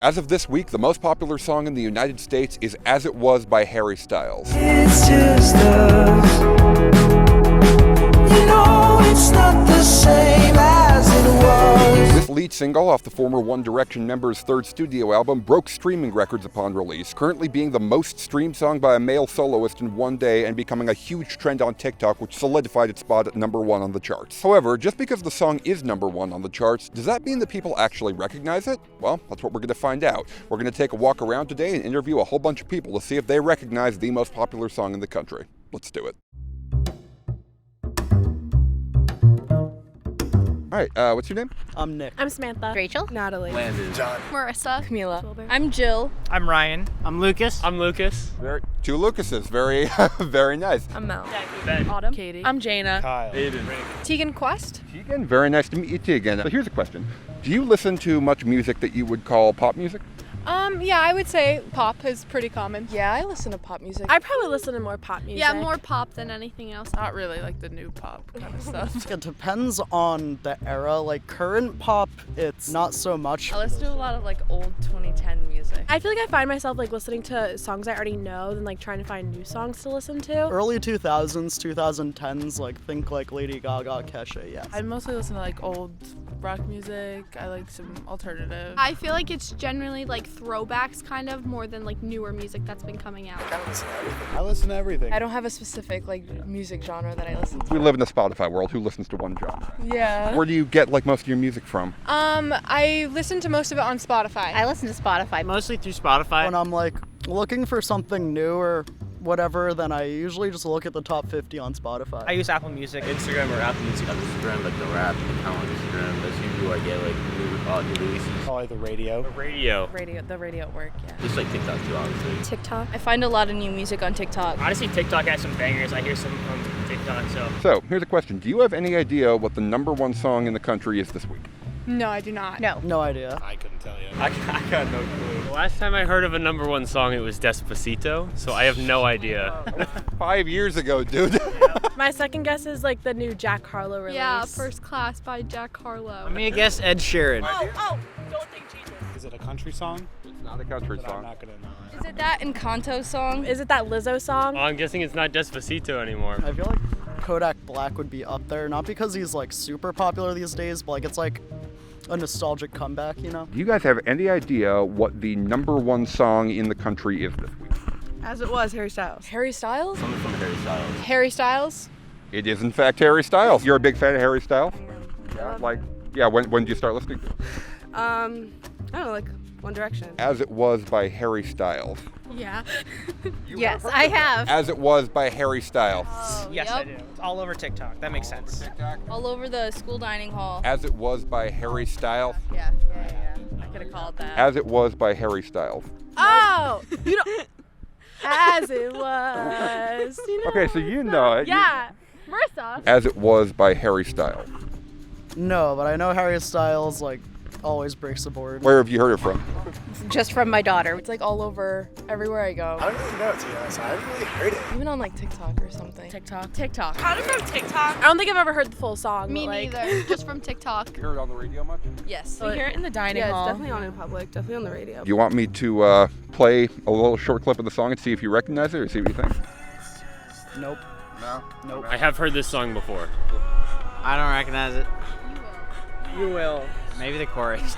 As of this week, the most popular song in the United States is As It Was by Harry Styles. It's just us. You know it's not the same as it was. This lead single off the former One Direction member's third studio album broke streaming records upon release, currently being the most streamed song by a male soloist in one day and becoming a huge trend on TikTok, which solidified its spot at #1 on the charts. However, just because the song is #1 on the charts, does that mean that people actually recognize it? Well, that's what we're going to find out. We're going to take a walk around today and interview a whole bunch of people to see if they recognize the most popular song in the country. Let's do it. All right, what's your name? I'm Nick. I'm Samantha. Rachel. Natalie. Landon. John. Marissa. Camila. Wilbur. I'm Jill. I'm Ryan. I'm Lucas. I'm Lucas. Two Lucases. Very, very nice. I'm Mel. Ben. Autumn. Katie. I'm Jaina. Kyle. Aiden. Tegan Quest. Tegan, very nice to meet you, Tegan. So here's a question. Do you listen to much music that you would call pop music? Yeah, I would say pop is pretty common. Yeah, I listen to pop music. I probably listen to more pop music. Yeah, more pop than anything else. Not really like the new pop kind of stuff. It depends on the era. Like current pop, it's not so much. I listen to a lot of like old 2010 music. I feel like I find myself like listening to songs I already know than like trying to find new songs to listen to. Early 2000s, 2010s, like think like Lady Gaga, Kesha, yes. I mostly listen to like old rock music. I like some alternative. I feel like it's generally like throwbacks kind of more than like newer music that's been coming out. I listen to everything. I don't have a specific like music genre that I listen to. We live in the Spotify world. Who listens to one genre? Yeah. Where do you get like most of your music from? I listen to most of it on Spotify. I listen to Spotify. Mostly through Spotify. When I'm like looking for something new or whatever, then I usually just look at the top 50 on Spotify. I use Apple Music. Instagram or Apple Music on Instagram, like the rap account on Instagram. That's usually where I get like new releases. Probably the radio. The radio. The radio at work, yeah. Just like TikTok too, obviously. TikTok. I find a lot of new music on TikTok. Honestly, TikTok has some bangers. I hear some from TikTok, So here's a question. Do you have any idea what the #1 song in the country is this week? No, I do not. No. No idea. I couldn't tell you. I got no clue. The last time I heard of a #1 song, it was Despacito, so I have no idea. 5 years ago, dude. My second guess is like the new Jack Harlow release. Yeah, First Class by Jack Harlow. Let me guess Ed Sheeran. Is it a country song? It's not a country But I'm song. not gonna know. Is it that Encanto song? Is it that Lizzo song? I'm guessing it's not Despacito anymore. I feel like Kodak Black would be up there, not because he's like super popular these days, but like it's like a nostalgic comeback, you know? Do you guys have any idea what the #1 song in the country is this week? As it was, Harry Styles. Harry Styles? Something from Harry Styles. Harry Styles? It is in fact Harry Styles. You're a big fan of Harry Styles? Yeah, when did you start listening to it? I don't know, like One Direction. As It Was by Harry Styles. Yeah. Yes, I have. As It Was by Harry Styles. Yes, Yep. I do. It's all over TikTok. That makes sense. All over the school dining hall. As It Was by Harry Styles. Yeah. I could have called that. As It Was by Harry Styles. Oh, you don't. As it was. You know, Okay, so you know it. Yeah, Marissa. As It Was by Harry Styles. No, but I know Harry Styles like always breaks the board. Where have you heard it from? Just from my daughter. It's like all over, everywhere I go. I don't really know, to be honest. I haven't really heard it. Even on like TikTok or something. TikTok. How did from TikTok? I don't think I've ever heard the full song. Me but, like, neither. Just from TikTok. You heard it on the radio much? Yes. We hear it in the dining Yeah, hall. it's definitely on in public, definitely on the radio. Do you want me to play a little short clip of the song and see if you recognize it or see what you think? Nope. No? Nope. I have heard this song before. I don't recognize it. You will. Maybe the chorus.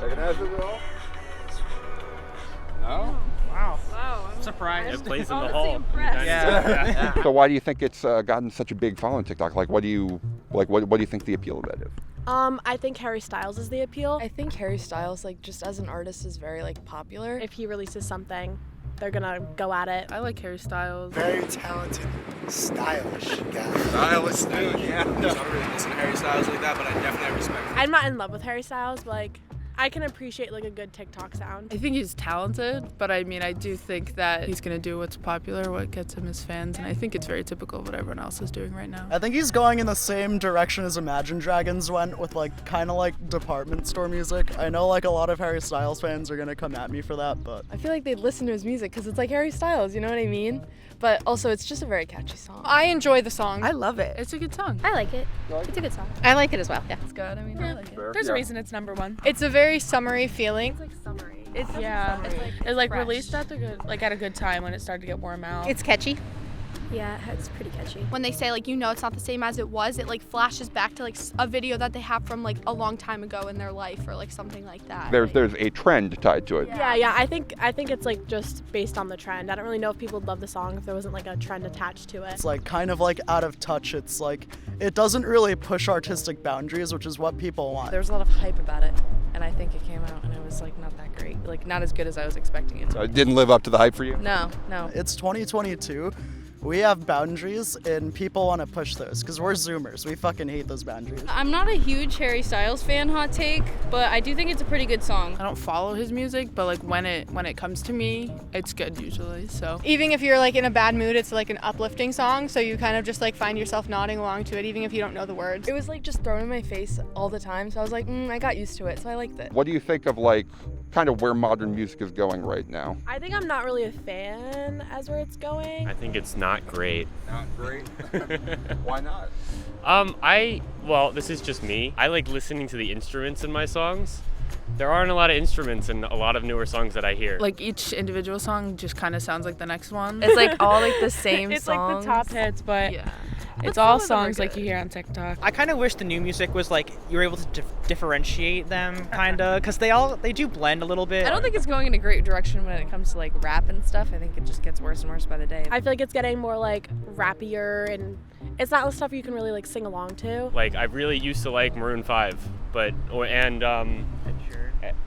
Recognize it at all? No? Wow. I'm surprised. It plays in the hall. Yeah. So why do you think it's gotten such a big following on TikTok? Like, what do you think the appeal of that is? I think Harry Styles is the appeal. I think Harry Styles, like just as an artist, is very like popular. If he releases something, they're gonna go at it. I like Harry Styles. Very talented, stylish guy. Stylish dude, yeah. I don't really listen to Harry Styles like that, but I definitely respect him. I'm not in love with Harry Styles, but like I can appreciate like a good TikTok sound. I think he's talented, but I mean, I do think that he's gonna do what's popular, what gets him his fans, and I think it's very typical of what everyone else is doing right now. I think he's going in the same direction as Imagine Dragons went with like kind of like department store music. I know like a lot of Harry Styles fans are gonna come at me for that, but I feel like they'd listen to his music because it's like Harry Styles, you know what I mean? But also, it's just a very catchy song. I enjoy the song. I love it. It's a good song. I like it. It's a good song. I like it as well, yeah. It's good. I mean, I like it. There's a reason it's #1. It's a very very summery feeling. It's like summery. It's It's like fresh. released at a good time when it started to get warm out. It's catchy. Yeah, it's pretty catchy. When they say like, it's not the same as it was, it like flashes back to like a video that they have from like a long time ago in their life or like something like that. There's a trend tied to it. Yeah. I think it's like just based on the trend. I don't really know if people would love the song if there wasn't like a trend attached to it. It's like kind of like out of touch. It's like it doesn't really push artistic boundaries, which is what people want. There was a lot of hype about it, and I think it came out and it was like not that great. Like not as good as I was expecting it to. It didn't live up to the hype for you? No. It's 2022. We have boundaries, and people want to push those because we're Zoomers. We fucking hate those boundaries. I'm not a huge Harry Styles fan, hot take, but I do think it's a pretty good song. I don't follow his music, but like when it comes to me, it's good usually. So Even if you're like in a bad mood, it's like an uplifting song, so you kind of just like find yourself nodding along to it, even if you don't know the words. It was like just thrown in my face all the time, so I was like, I got used to it, so I liked it. What do you think of like kind of where modern music is going right now? I think I'm not really a fan as where it's going. I think it's not great. Not great. Why not? Well, this is just me. I like listening to the instruments in my songs. There aren't a lot of instruments in a lot of newer songs that I hear. like each individual song just kind of sounds like the next one. It's like all like the same It's songs. like the top hits, but Yeah. It's But all some of them are songs like good. you hear on TikTok. I kind of wish the new music was like you were able to differentiate them, kind of, because they do blend a little bit. I don't think it's going in a great direction when it comes to like rap and stuff. I think it just gets worse and worse by the day. I feel like it's getting more like rappier, and it's not the stuff you can really like sing along to. Like I really used to like Maroon 5, and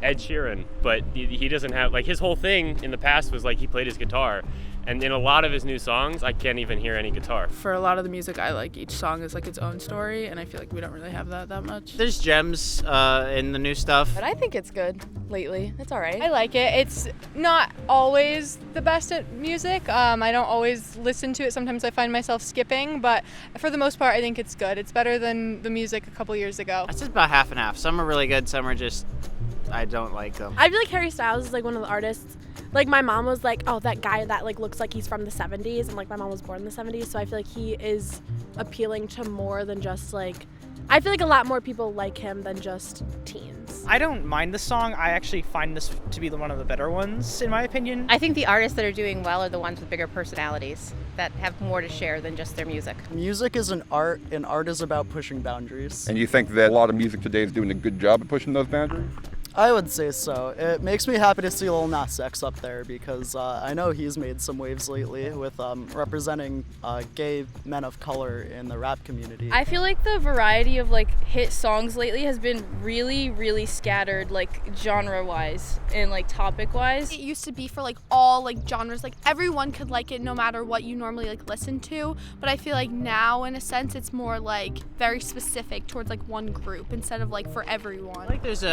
Ed Sheeran, but he doesn't have like his whole thing in the past was like he played his guitar, and in a lot of his new songs I can't even hear any guitar. For a lot of the music I like, each song is like its own story, and I feel like we don't really have that much. There's gems in the new stuff. But I think it's good lately. It's all right. I like it. It's not always the best at music. I don't always listen to it. Sometimes I find myself skipping, but for the most part, I think it's good. It's better than the music a couple years ago. It's just about half and half. Some are really good, some are just I don't like them. I feel like Harry Styles is like one of the artists. Like my mom was like, oh, that guy that like looks like he's from the 70s, and like my mom was born in the 70s, so I feel like he is appealing to more than just like, I feel like a lot more people like him than just teens. I don't mind the song. I actually find this to be one of the better ones, in my opinion. I think the artists that are doing well are the ones with bigger personalities that have more to share than just their music. Music is an art, and art is about pushing boundaries. And you think that a lot of music today is doing a good job at pushing those boundaries? I would say so. It makes me happy to see Lil Nas X up there because I know he's made some waves lately with representing gay men of color in the rap community. I feel like the variety of like hit songs lately has been really, really scattered, like genre-wise and like topic-wise. It used to be for like all like genres, like everyone could like it no matter what you normally like listen to, but I feel like now in a sense it's more like very specific towards like one group instead of like for everyone. Like there's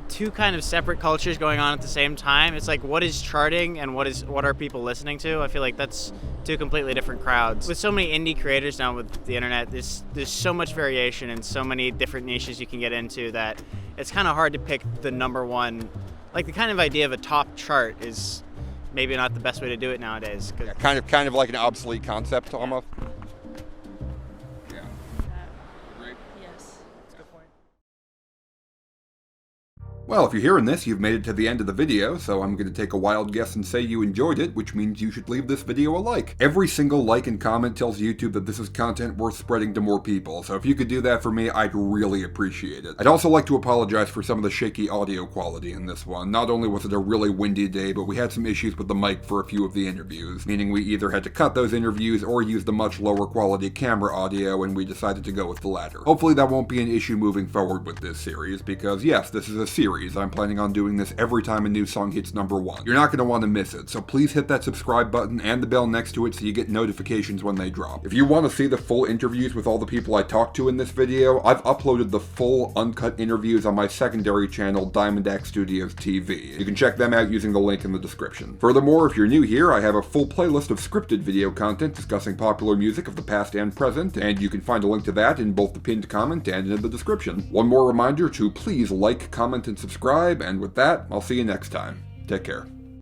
two kind of separate cultures going on at the same time. It's like what is charting and what are people listening to? I feel like that's two completely different crowds. With so many indie creators now with the internet, there's so much variation and so many different niches you can get into that it's kind of hard to pick the number one. Like the kind of idea of a top chart is maybe not the best way to do it nowadays. Yeah, kind of like an obsolete concept almost. Well, if you're hearing this, you've made it to the end of the video, so I'm going to take a wild guess and say you enjoyed it, which means you should leave this video a like. Every single like and comment tells YouTube that this is content worth spreading to more people, so if you could do that for me, I'd really appreciate it. I'd also like to apologize for some of the shaky audio quality in this one. Not only was it a really windy day, but we had some issues with the mic for a few of the interviews, meaning we either had to cut those interviews or use the much lower quality camera audio, and we decided to go with the latter. Hopefully that won't be an issue moving forward with this series, because yes, this is a series. I'm planning on doing this every time a new song hits #1. You're not going to want to miss it, so please hit that subscribe button and the bell next to it so you get notifications when they drop. If you want to see the full interviews with all the people I talked to in this video, I've uploaded the full uncut interviews on my secondary channel, Diamond X Studios TV. You can check them out using the link in the description. Furthermore, if you're new here, I have a full playlist of scripted video content discussing popular music of the past and present, and you can find a link to that in both the pinned comment and in the description. One more reminder to please like, comment, and subscribe, and with that, I'll see you next time. Take care.